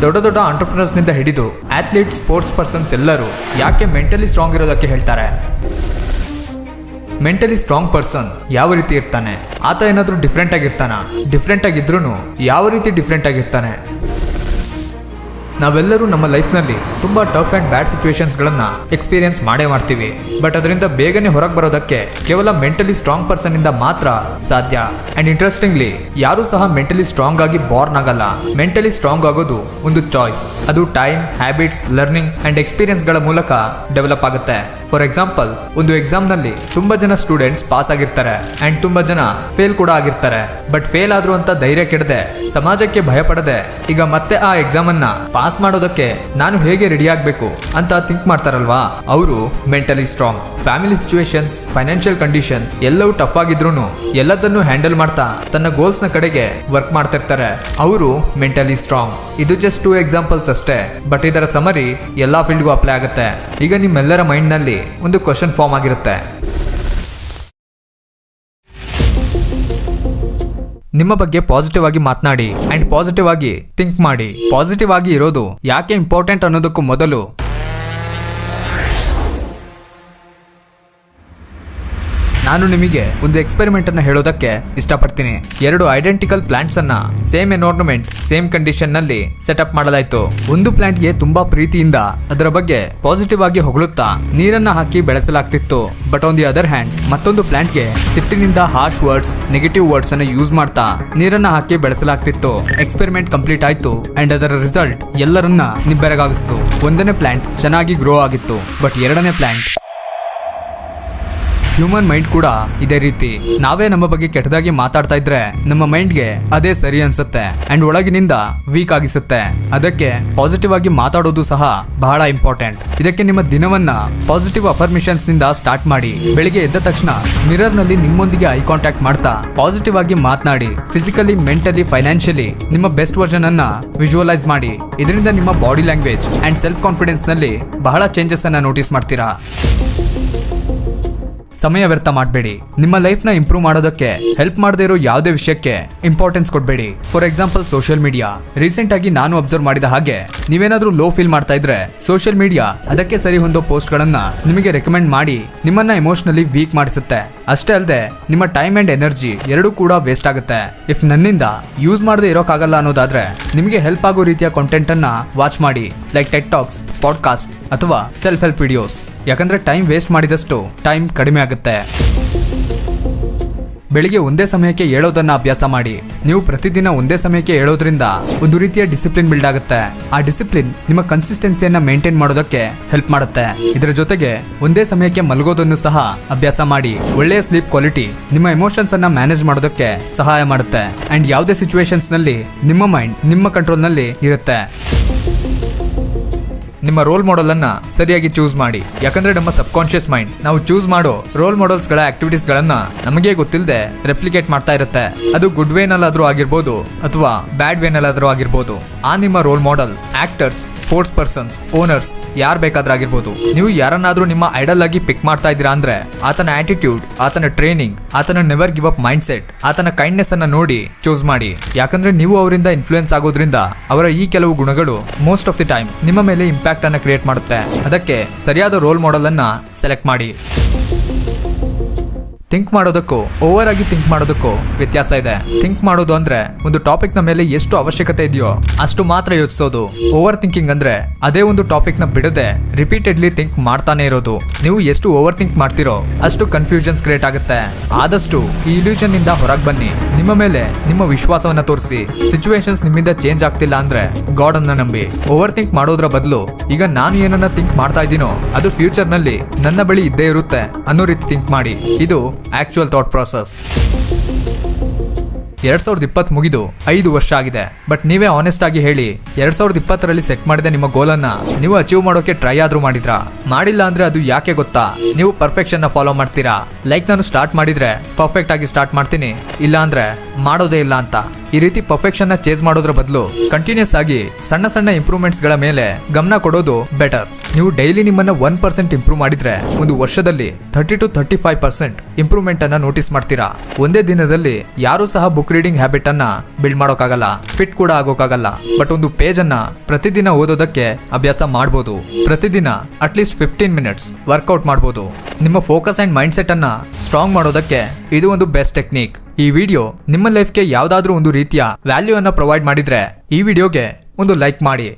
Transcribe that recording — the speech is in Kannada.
ದೊಡ್ಡ ದೊಡ್ಡ ಆಂಟರ್ಪ್ರಿನರ್ಸ್ ನಿಂದ ಹಿಡಿದು ಅಥ್ಲೀಟ್, ಸ್ಪೋರ್ಟ್ಸ್ ಪರ್ಸನ್ಸ್ ಎಲ್ಲರೂ ಯಾಕೆ ಮೆಂಟಲಿ ಸ್ಟ್ರಾಂಗ್ ಇರೋದಕ್ಕೆ ಹೇಳ್ತಾರೆ. ಮೆಂಟಲಿ ಸ್ಟ್ರಾಂಗ್ ಪರ್ಸನ್ ಯಾವ ರೀತಿ ಇರ್ತಾನೆ? ಆತ ಏನಾದ್ರೂ ಡಿಫ್ರೆಂಟ್ ಆಗಿರ್ತಾನ? ಡಿಫ್ರೆಂಟ್ ಆಗಿದ್ರೂ ಯಾವ ರೀತಿ ಡಿಫ್ರೆಂಟ್ ಆಗಿರ್ತಾನೆ? ನಾವೆಲ್ಲರೂ ನಮ್ಮ ಲೈಫ್ನಲ್ಲಿ ತುಂಬಾ ಟಫ್ ಅಂಡ್ ಬ್ಯಾಡ್ ಸಿಚುವೇಶನ್ಸ್ಗಳನ್ನ ಎಕ್ಸ್ಪೀರಿಯನ್ಸ್ ಮಾಡೇ ಮಾಡ್ತೀವಿ. ಬಟ್ ಅದರಿಂದ ಬೇಗನೆ ಹೊರಗೆ ಬರೋದಕ್ಕೆ ಕೇವಲ ಮೆಂಟಲಿ ಸ್ಟ್ರಾಂಗ್ ಪರ್ಸನ್ ಇಂದ ಮಾತ್ರ ಸಾಧ್ಯ. ಅಂಡ್ ಇಂಟ್ರೆಸ್ಟಿಂಗ್ಲಿ, ಯಾರು ಸಹ ಮೆಂಟಲಿ ಸ್ಟ್ರಾಂಗ್ ಆಗಿ ಬಾರ್ನ್ ಆಗಲ್ಲ. ಮೆಂಟಲಿ ಸ್ಟ್ರಾಂಗ್ ಆಗೋದು ಒಂದು ಚಾಯ್ಸ್. ಅದು time, habits, learning and experience ಗಳ ಮೂಲಕ ಡೆವಲಪ್ ಆಗುತ್ತೆ. ಫಾರ್ ಎಕ್ಸಾಂಪಲ್, ಒಂದು ಎಕ್ಸಾಮ್ ನಲ್ಲಿ ತುಂಬಾ ಜನ ಸ್ಟೂಡೆಂಟ್ಸ್ ಪಾಸ್ ಆಗಿರ್ತಾರೆ ಅಂಡ್ ತುಂಬಾ ಜನ ಫೇಲ್ ಕೂಡ ಆಗಿರ್ತಾರೆ. ಬಟ್ ಫೇಲ್ ಆದ್ರು ಅಂತ ಧೈರ್ಯ ಕೆಡದೆ, ಸಮಾಜಕ್ಕೆ ಭಯ ಪಡದೆ, ಈಗ ಮತ್ತೆ ಆ ಎಕ್ಸಾಮ್ ಅನ್ನ ಪಾಸ್ ಮಾಡೋದಕ್ಕೆ ನಾನು ಹೇಗೆ ರೆಡಿ ಆಗ್ಬೇಕು ಅಂತ ಥಿಂಕ್ ಮಾಡ್ತಾರಲ್ವಾ, ಅವರು mentally strong. Family situations, financial condition ಎಲ್ಲವೂ ಟಫ್ ಆಗಿದ್ರು ಎಲ್ಲದನ್ನು ಹ್ಯಾಂಡಲ್ ಮಾಡ್ತಾ ತನ್ನ ಗೋಲ್ಸ್ ನ ಕಡೆಗೆ ವರ್ಕ್ ಮಾಡ್ತಿರ್ತಾರೆ. ಅವರು ಮೆಂಟಲಿ ಸ್ಟ್ರಾಂಗ್. ಇದು ಜಸ್ಟ್ 2 ಎಕ್ಸಾಂಪಲ್ಸ್ ಅಷ್ಟೇ, ಬಟ್ ಇದರ ಸಮರಿ ಎಲ್ಲಾ ಫೀಲ್ಡ್ಗೂ ಅಪ್ಲೈ ಆಗುತ್ತೆ. ಈಗ ನಿಮ್ಮೆಲ್ಲರ ಮೈಂಡ್ ನಲ್ಲಿ ಒಂದು ಕ್ವಶನ್ ಫಾರ್ಮ್ ಆಗಿರುತ್ತೆ. ನಿಮ್ಮ ಬಗ್ಗೆ ಪಾಸಿಟಿವ್ ಆಗಿ ಮಾತನಾಡಿ ಅಂಡ್ ಪಾಸಿಟಿವ್ ಆಗಿ ಥಿಂಕ್ ಮಾಡಿ. ಪಾಸಿಟಿವ್ ಆಗಿ ಇರೋದು ಯಾಕೆ ಇಂಪಾರ್ಟೆಂಟ್ ಅನ್ನೋದಕ್ಕೂ ಮೊದಲು ನಾನು ನಿಮಗೆ ಒಂದು ಎಕ್ಸ್ಪೆರಿಮೆಂಟ್ ಅನ್ನ ಹೇಳೋದಕ್ಕೆ ಇಷ್ಟಪಡ್ತೀನಿ. 2 ಐಡೆಂಟಿಕಲ್ ಪ್ಲಾಂಟ್ಸ್ ಅನ್ನ ಸೇಮ್ ಎನ್ವೈರನ್ಮೆಂಟ್, ಸೇಮ್ ಕಂಡೀಷನ್ ನಲ್ಲಿ ಸೆಟಪ್ ಮಾಡಲಾಯ್ತು. ಒಂದು ಪ್ಲಾಂಟ್ ಗೆ ತುಂಬಾ ಪ್ರೀತಿಯಿಂದ ಅದರ ಬಗ್ಗೆ ಪಾಸಿಟಿವ್ ಆಗಿ ಹೊಗಳುತ್ತಾ ನೀರನ್ನ ಹಾಕಿ ಬೆಳೆಸಲಾಗ್ತಿತ್ತು. But on the other hand, ಮತ್ತೊಂದು ಪ್ಲಾಂಟ್ ಗೆ ಸಿಟ್ಟಿನಿಂದ ಹಾರ್ಶ್ ವರ್ಡ್ಸ್, ನೆಗೆಟಿವ್ ವರ್ಡ್ಸ್ ಅನ್ನ ಯೂಸ್ ಮಾಡ್ತಾ ನೀರನ್ನ ಹಾಕಿ ಬೆಳೆಸಲಾಗ್ತಿತ್ತು. ಎಕ್ಸ್ಪೆರಿಮೆಂಟ್ ಕಂಪ್ಲೀಟ್ ಆಯ್ತು ಅಂಡ್ ಅದರ ರಿಸಲ್ಟ್ ಎಲ್ಲರನ್ನ ನಿಬ್ಬೆರಗಾಗಿಸ್ತು. ಒಂದನೇ ಪ್ಲಾಂಟ್ ಚೆನ್ನಾಗಿ ಗ್ರೋ ಆಗಿತ್ತು, ಬಟ್ ಎರಡನೇ ಪ್ಲಾಂಟ್. ಹ್ಯೂಮನ್ ಮೈಂಡ್ ಕೂಡ ಇದೇ ರೀತಿ. ನಾವೇ ನಮ್ಮ ಬಗ್ಗೆ ಕೆಟ್ಟದಾಗಿ ಮಾತಾಡ್ತಾ ಇದ್ರೆ ನಮ್ಮ ಮೈಂಡ್ಗೆ ಅದೇ ಸರಿ ಅನ್ಸುತ್ತೆ ಅಂಡ್ ಒಳಗಿನಿಂದ ವೀಕ್ ಆಗಿಸುತ್ತೆ. ಅದಕ್ಕೆ ಪಾಸಿಟಿವ್ ಆಗಿ ಮಾತಾಡೋದು ಸಹ ಬಹಳ ಇಂಪಾರ್ಟೆಂಟ್. ಇದಕ್ಕೆ ನಿಮ್ಮ ದಿನವನ್ನ ಪಾಸಿಟಿವ್ ಅಫರ್ಮೇಷನ್ಸ್ ನಿಂದ ಸ್ಟಾರ್ಟ್ ಮಾಡಿ. ಬೆಳಿಗ್ಗೆ ಎದ್ದ ತಕ್ಷಣ ಮಿರರ್ ನಲ್ಲಿ ನಿಮ್ಮೊಂದಿಗೆ ಐ ಕಾಂಟ್ಯಾಕ್ಟ್ ಮಾಡ್ತಾ ಪಾಸಿಟಿವ್ ಆಗಿ ಮಾತನಾಡಿ. ಫಿಸಿಕಲಿ, ಮೆಂಟಲಿ, ಫೈನಾನ್ಷಿಯಲಿ ನಿಮ್ಮ ಬೆಸ್ಟ್ ವರ್ಷನ್ ಅನ್ನ ವಿಜುವಲೈಸ್ ಮಾಡಿ. ಇದರಿಂದ ನಿಮ್ಮ body language and self confidence ನಲ್ಲಿ ಬಹಳ ಚೇಂಜಸ್ ಅನ್ನ ನೋಟಿಸ್ ಮಾಡ್ತೀರಾ. ಸಮಯ ವ್ಯರ್ಥ ಮಾಡಬೇಡಿ. ನಿಮ್ಮ ಲೈಫ್ ನ ಇಂಪ್ರೂವ್ ಮಾಡೋದಕ್ಕೆ ಹೆಲ್ಪ್ ಮಾಡದೇ ಇರೋ ಯಾವುದೇ ವಿಷಯಕ್ಕೆ ಇಂಪಾರ್ಟೆನ್ಸ್ ಕೊಡಬೇಡಿ. For example, social media. Recent ಆಗಿ ನಾನು ಅಬ್ಸರ್ವ್ ಮಾಡಿದ ಹಾಗೆ, ನೀವೇನಾದ್ರೂ ಲೋ ಫೀಲ್ ಮಾಡ್ತಾ ಇದ್ರೆ ಸೋಷಿಯಲ್ ಮೀಡಿಯಾ ಅದಕ್ಕೆ ಸರಿ ಹೊಂದೋ ಪೋಸ್ಟ್ ಗಳನ್ನ ನಿಮಗೆ ರೆಕಮೆಂಡ್ ಮಾಡಿ ನಿಮ್ಮನ್ನ ಎಮೋಷನಲಿ ವೀಕ್ ಮಾಡಿಸುತ್ತೆ. ಅಷ್ಟೇ ಅಲ್ಲದೆ ನಿಮ್ಮ ಟೈಮ್ ಅಂಡ್ ಎನರ್ಜಿ ಎರಡೂ ಕೂಡ ವೇಸ್ಟ್ ಆಗುತ್ತೆ. ಇಫ್ ನನ್ನಿಂದ ಯೂಸ್ ಮಾಡದೆ ಇರೋಕ್ಕಾಗಲ್ಲ ಅನ್ನೋದಾದ್ರೆ ನಿಮಗೆ ಹೆಲ್ಪ್ ಆಗೋ ರೀತಿಯ ಕಾಂಟೆಂಟ್ ಅನ್ನ ವಾಚ್ ಮಾಡಿ, ಲೈಕ್ ಟೆಡ್ ಟಾಕ್ಸ್, ಪಾಡ್ಕಾಸ್ಟ್ ಅಥವಾ ಸೆಲ್ಫ್ ಹೆಲ್ಪ್ ವಿಡಿಯೋಸ್. ಯಾಕಂದ್ರೆ ಟೈಮ್ ವೇಸ್ಟ್ ಮಾಡಿದಷ್ಟು ಟೈಮ್ ಕಡಿಮೆ ಆಗುತ್ತೆ. ಬೆಳಿಗ್ಗೆ ಒಂದೇ ಸಮಯಕ್ಕೆ ಏಳೋದನ್ನ ಅಭ್ಯಾಸ ಮಾಡಿ. ನೀವು ಪ್ರತಿದಿನ ಒಂದೇ ಸಮಯಕ್ಕೆ ಏಳೋದ್ರಿಂದ ಒಂದು ರೀತಿಯ ಡಿಸಿಪ್ಲಿನ್ ಬಿಲ್ಡ್ ಆಗುತ್ತೆ. ಆ ಡಿಸಿಪ್ಲಿನ್ ನಿಮ್ಮ ಕನ್ಸಿಸ್ಟೆನ್ಸಿಯನ್ನ ಮೇಂಟೈನ್ ಮಾಡೋದಕ್ಕೆ ಹೆಲ್ಪ್ ಮಾಡುತ್ತೆ. ಇದರ ಜೊತೆಗೆ ಒಂದೇ ಸಮಯಕ್ಕೆ ಮಲಗೋದನ್ನು ಸಹ ಅಭ್ಯಾಸ ಮಾಡಿ. ಒಳ್ಳೆಯ ಸ್ಲೀಪ್ ಕ್ವಾಲಿಟಿ ನಿಮ್ಮ ಎಮೋಷನ್ಸ್ ಅನ್ನ ಮ್ಯಾನೇಜ್ ಮಾಡೋದಕ್ಕೆ ಸಹಾಯ ಮಾಡುತ್ತೆ. ಅಂಡ್ ಯಾವುದೇ ಸಿಚುವೇಶನ್ಸ್ ನಲ್ಲಿ ನಿಮ್ಮ ಮೈಂಡ್ ನಿಮ್ಮ ಕಂಟ್ರೋಲ್ ನಲ್ಲಿ ಇರುತ್ತೆ. ನಿಮ್ಮ ರೋಲ್ ಮಾಡೆಲ್ ಅನ್ನ ಸರಿಯಾಗಿ ಚೂಸ್ ಮಾಡಿ. ಯಾಕಂದ್ರೆ ನಮ್ಮ ಸಬ್ ಕಾನ್ಶಿಯಸ್ ಮೈಂಡ್ ನಾವು ಚೂಸ್ ಮಾಡೋ ರೋಲ್ ಮಾಡೆಲ್ಸ್ ಗಳ ಆಕ್ಟಿವಿಟೀಸ್ ಗಳನ್ನ ನಮಗೆ ಗೊತ್ತಿಲ್ಲದೆ ರೆಪ್ಲಿಕೇಟ್ ಮಾಡ್ತಾ ಇರುತ್ತೆ. ಅದು ಗುಡ್ ವೇನಲ್ಲಾದ್ರೂ ಆಗಿರ್ಬೋದು ಅಥವಾ ಬ್ಯಾಡ್ ವೇನಲ್ಲಾದ್ರೂ ಆಗಿರ್ಬೋದು. ಆ ನಿಮ್ಮ role model actors, sports persons, owners ಯಾರು ಬೇಕಾದ್ರೂ ಆಗಿರ್ಬೋದು. ನೀವು ಯಾರನ್ನಾದ್ರೂ ನಿಮ್ಮ ಐಡಲ್ ಆಗಿ ಪಿಕ್ ಮಾಡ್ತಾ ಇದ್ದೀರಾ ಅಂದ್ರೆ ಆತನ ಆಟಿಟ್ಯೂಡ್, ಆತನ ಟ್ರೈನಿಂಗ್, ಆತನ never give up mind set, ಆತನ ಕೈಂಡ್ನೆಸ್ ಅನ್ನ ನೋಡಿ ಚೂಸ್ ಮಾಡಿ. ಯಾಕಂದ್ರೆ ನೀವು ಅವರಿಂದ ಇನ್ಫ್ಲೂಯೆನ್ಸ್ ಆಗೋದ್ರಿಂದ ಅವರ ಈ ಕೆಲವು ಗುಣಗಳು ಮೋಸ್ಟ್ ಆಫ್ ದಿ ಟೈಮ್ ನಿಮ್ಮ ಮೇಲೆ ಇಂಪ್ಯಾಕ್ಟ್ ಅನ್ನ ಕ್ರಿಯೇಟ್ ಮಾಡುತ್ತೆ. ಅದಕ್ಕೆ ಸರಿಯಾದ ರೋಲ್ ಮಾಡೆಲ್ ಅನ್ನ ಸೆಲೆಕ್ಟ್ ಮಾಡಿ. ಥಿಂಕ್ ಮಾಡೋದಕ್ಕೂ ಓವರ್ ಆಗಿ ಥಿಂಕ್ ಮಾಡೋದಕ್ಕೂ ವ್ಯತ್ಯಾಸ ಇದೆ. ಥಿಂಕ್ ಮಾಡೋದು ಅಂದ್ರೆ ಒಂದು ಟಾಪಿಕ್ ನ ಮೇಲೆ ಎಷ್ಟು ಅವಶ್ಯಕತೆ ಇದೆಯೋ ಅಷ್ಟು ಮಾತ್ರ ಯೋಚಿಸೋದು. ಓವರ್ ಥಿಂಕಿಂಗ್ ಅಂದ್ರೆ ಅದೇ ಒಂದು ಟಾಪಿಕ್ ನ ಬಿಡದೆ ರಿಪೀಟೆಡ್ಲಿ ಥಿಂಕ್ ಮಾಡ್ತಾನೆ ಇರೋದು. ನೀವು ಎಷ್ಟು ಓವರ್ ಥಿಂಕ್ ಮಾಡ್ತಿರೋ ಅಷ್ಟು ಕನ್ಫ್ಯೂಷನ್ಸ್ ಕ್ರಿಯೇಟ್ ಆಗುತ್ತೆ. ಆದಷ್ಟು ಈ ಇಲ್ಯೂಷನ್ ನಿಂದ ಹೊರಗೆ ಬನ್ನಿ. ನಿಮ್ಮ ಮೇಲೆ ನಿಮ್ಮ ವಿಶ್ವಾಸವನ್ನ ತೋರಿಸಿ. ಸಿಚುವೇಶನ್ಸ್ ನಿಮ್ಮಿಂದ ಚೇಂಜ್ ಆಗ್ತಿಲ್ಲ ಅಂದ್ರೆ ಗಾಡ್ ಅನ್ನ ನಂಬಿ. ಓವರ್ ಥಿಂಕ್ ಮಾಡೋದ್ರ ಬದಲು ಈಗ ನಾನು ಏನನ್ನ ಥಿಂಕ್ ಮಾಡ್ತಾ ಇದ್ದೀನೋ ಅದು ಫ್ಯೂಚರ್ ನಲ್ಲಿ ನನ್ನ ಬಳಿ ಇದ್ದೇ ಇರುತ್ತೆ ಅನ್ನೋ ರೀತಿ ಥಿಂಕ್ ಮಾಡಿ. ಇದು ಆಕ್ಚುಯಲ್ ಥಾಟ್ ಪ್ರಾಸೆಸ್. 2020 ಮುಗಿದು 5 ವರ್ಷ ಆಗಿದೆ. ಬಟ್ ನೀವೇ ಆನೆಸ್ಟ್ ಆಗಿ ಹೇಳಿ, 2020ರಲ್ಲಿ ಸೆಟ್ ಮಾಡಿದ ನಿಮ್ಮ ಗೋಲ್ ಅನ್ನ ನೀವು ಅಚೀವ್ ಮಾಡೋಕೆ ಟ್ರೈ ಆದ್ರೂ ಮಾಡಿದ್ರಾ? ಮಾಡಿಲ್ಲ ಅಂದ್ರೆ ಅದು ಯಾಕೆ ಗೊತ್ತಾ? ನೀವು ಪರ್ಫೆಕ್ಷನ್ ನ ಫಾಲೋ ಮಾಡ್ತೀರಾ. ಲೈಕ್ ನಾನು ಸ್ಟಾರ್ಟ್ ಮಾಡಿದ್ರೆ ಪರ್ಫೆಕ್ಟ್ ಆಗಿ ಸ್ಟಾರ್ಟ್ ಮಾಡ್ತೀನಿ, ಇಲ್ಲ ಅಂದ್ರೆ ಮಾಡೋದೇ ಇಲ್ಲ ಅಂತ. ಈ ರೀತಿ ಪರ್ಫೆಕ್ಷನ್ ನ ಚೇಸ್ ಮಾಡೋದ್ರ ಬದಲು ಕಂಟಿನ್ಯೂಸ್ ಆಗಿ ಸಣ್ಣ ಸಣ್ಣ ಇಂಪ್ರೂವ್ಮೆಂಟ್ಸ್ ಗಳ ಮೇಲೆ ಗಮನ ಕೊಡೋದು ಬೆಟರ್. ನೀವು ಡೈಲಿ ನಿಮ್ಮನ್ನ 1% ಇಂಪ್ರೂವ್ ಮಾಡಿದ್ರೆ ಒಂದು ವರ್ಷದಲ್ಲಿ 30 to 35% ಇಂಪ್ರೂವ್ಮೆಂಟ್ ಅನ್ನ ನೋಟಿಸ್ ಮಾಡ್ತೀರಾ. ಒಂದೇ ದಿನದಲ್ಲಿ ಯಾರು ಸಹ ಬುಕ್ ರೀಡಿಂಗ್ ಹ್ಯಾಬಿಟ್ ಅನ್ನ ಬಿಲ್ಡ್ ಮಾಡೋಕ್ಕಾಗಲ್ಲ, ಫಿಟ್ ಕೂಡ ಆಗೋಕ್ಕಾಗಲ್ಲ. ಬಟ್ ಒಂದು ಪೇಜ್ ಅನ್ನ ಪ್ರತಿದಿನ ಓದೋದಕ್ಕೆ ಅಭ್ಯಾಸ ಮಾಡಬಹುದು. ಪ್ರತಿದಿನ ಅಟ್ಲೀಸ್ಟ್ 15 ಮಿನಿಟ್ಸ್ ವರ್ಕೌಟ್ ಮಾಡಬಹುದು. ನಿಮ್ಮ ಫೋಕಸ್ ಅಂಡ್ ಮೈಂಡ್ ಸೆಟ್ ಅನ್ನ ಸ್ಟ್ರಾಂಗ್ ಮಾಡೋದಕ್ಕೆ ಇದು ಒಂದು ಬೆಸ್ಟ್ ಟೆಕ್ನಿಕ್. ಈ ವಿಡಿಯೋ ನಿಮ್ಮ ಲೈಫ್ಗೆ ಯಾವ್ದಾದ್ರೂ ಒಂದು ರೀತಿಯ ವ್ಯಾಲ್ಯೂ ಅನ್ನ ಪ್ರೊವೈಡ್ ಮಾಡಿದ್ರೆ ಈ ವಿಡಿಯೋಗೆ ಒಂದು ಲೈಕ್ ಮಾಡಿ.